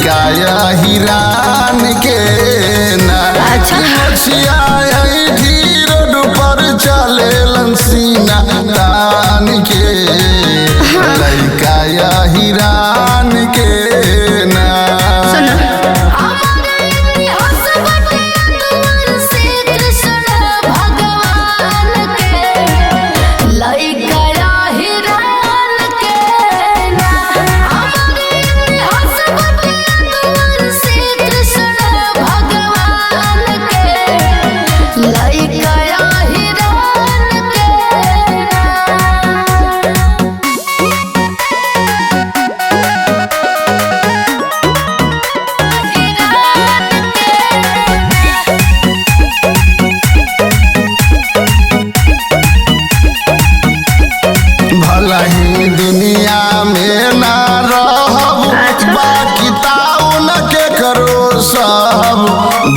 लइका हिरान के ना रोड पर चले सीना तान के लइका हिरान के ना भलही दुनिया में ना रहब बाकी ताउन के करो सब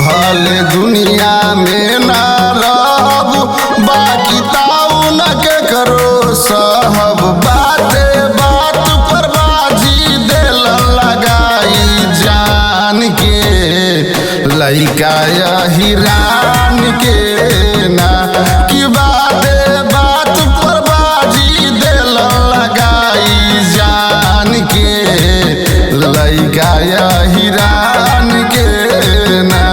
भले दुनिया में ना रहब बाकी ताउन के करो सब बाते बात पर बाजी दिल लगाई जान के लइका हिरान के ना कि बाते बात पर बाजी दिल लगाई जान के लइका हिरान के ना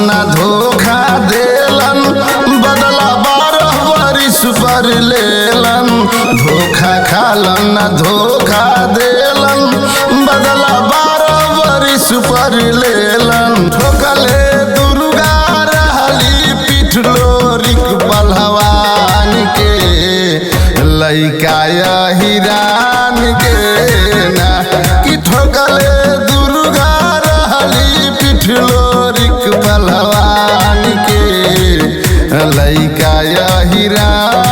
ना धोखा देलन बदला 12 बरिस पर लेलन धोखा खालन ना धोखा देलन बदला 12 बरिस पर लेलन ठोकले दुर्गा रहली पीठ लोरिक पहलवान के लइका हिरान के ना कि ठोकले दुर्गा रहली पीठ लोरिक पहलवान के लइका हिरान